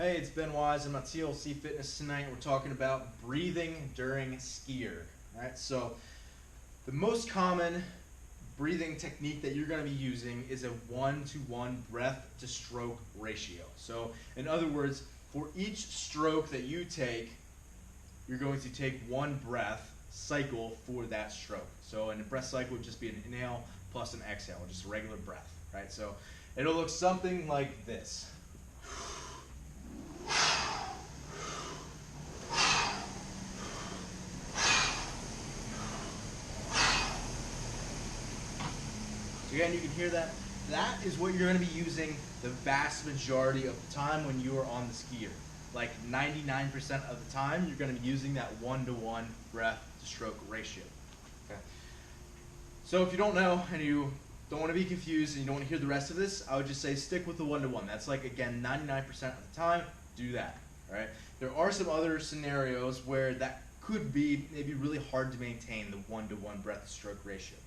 Hey, it's Ben Wise. I'm at TLC Fitness tonight. We're talking about breathing during SkiErg. Alright, so the most common breathing technique that you're going to be using is a 1-to-1 breath to stroke ratio. So in other words, for each stroke that you take, you're going to take one breath cycle for that stroke. So in a breath cycle would just be an inhale plus an exhale, just a regular breath, right? So it'll look something like this. So again, you can hear that. That is what you're going to be using the vast majority of the time when you are on the SkiErg. Like 99% of the time, you're going to be using that 1-to-1 breath to stroke ratio. Okay. So if you don't know and you don't want to be confused and you don't want to hear the rest of this, I would just say stick with the 1-to-1. That's like, again, 99% of the time, do that. All right. There are some other scenarios where that could be maybe really hard to maintain the 1-to-1 breath to stroke ratio.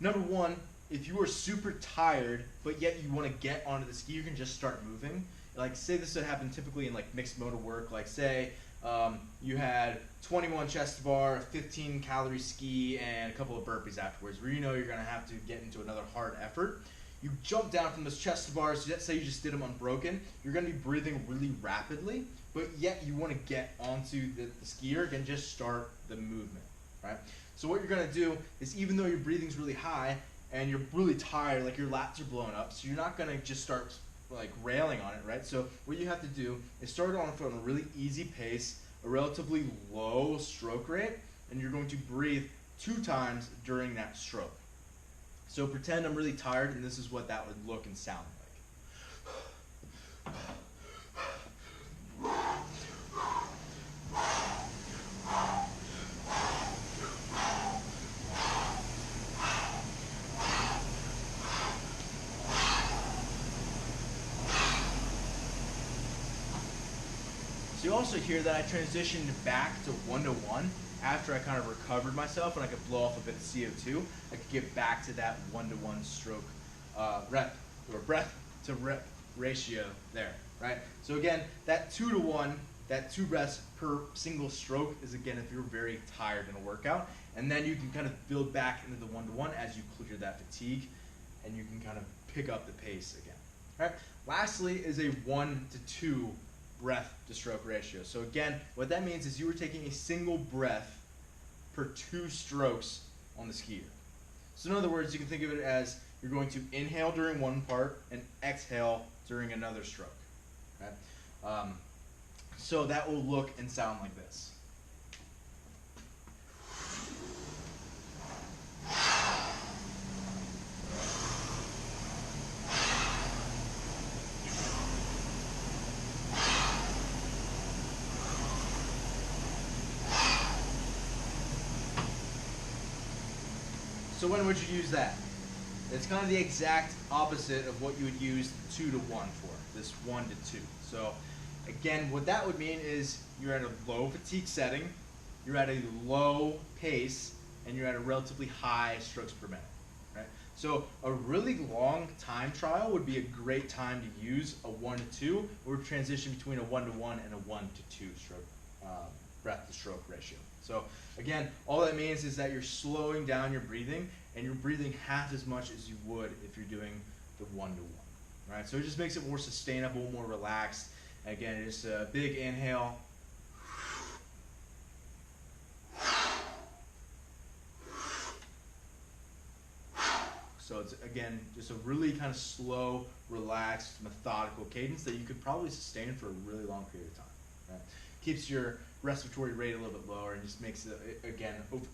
Number one, if you are super tired, but yet you want to get onto the ski, you can just start moving. Like say this would happen typically in like mixed motor work. Like say you had 21 chest to bar, a 15 calorie ski, and a couple of burpees afterwards, where you know you're going to have to get into another hard effort. You jump down from those chest to bars, let's say you just did them unbroken, you're going to be breathing really rapidly, but yet you want to get onto the SkiErg and just start the movement, right? So what you're going to do is, even though your breathing's really high and you're really tired, like your lats are blowing up, so you're not going to just start like railing on it, right? So what you have to do is start on from a really easy pace, a relatively low stroke rate, and you're going to breathe 2 times during that stroke. So pretend I'm really tired, and this is what that would look and sound like. So you also hear that I transitioned back to 1-to-1 after I kind of recovered myself and I could blow off a bit of CO2. I could get back to that 1-to-1 stroke rep or breath to rep ratio there, right? So again, that 2-to-1, that 2 breaths per single stroke is, again, if you're very tired in a workout, and then you can kind of build back into the 1-to-1 as you clear that fatigue, and you can kind of pick up the pace again. All right. Lastly is a 1-to-2 breath to stroke ratio. So again, what that means is you are taking a single breath per 2 strokes on the SkiErg. So in other words, you can think of it as you're going to inhale during one part and exhale during another stroke. Okay? So that will look and sound like this. So when would you use that? It's kind of the exact opposite of what you would use 2-to-1 for, this 1-to-2. So again, what that would mean is you're at a low fatigue setting, you're at a low pace, and you're at a relatively high strokes per minute. Right? So a really long time trial would be a great time to use a 1-to-2 or transition between a 1-to-1 and a 1-to-2 stroke breath to stroke ratio. So again, all that means is that you're slowing down your breathing, and you're breathing half as much as you would if you're doing the 1-to-1. Right? So it just makes it more sustainable, more relaxed. And again, it's a big inhale. So it's, again, just a really kind of slow, relaxed, methodical cadence that you could probably sustain for a really long period of time. Right? Keeps your respiratory rate a little bit lower and just makes it, again,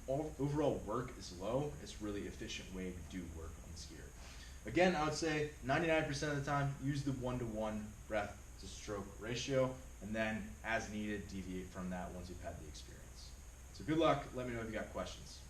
overall work is low. It's really efficient way to do work on the SkiErg. Again, I would say 99% of the time, use the 1-to-1 breath to stroke ratio, and then as needed, deviate from that once you've had the experience. So good luck. Let me know if you got questions.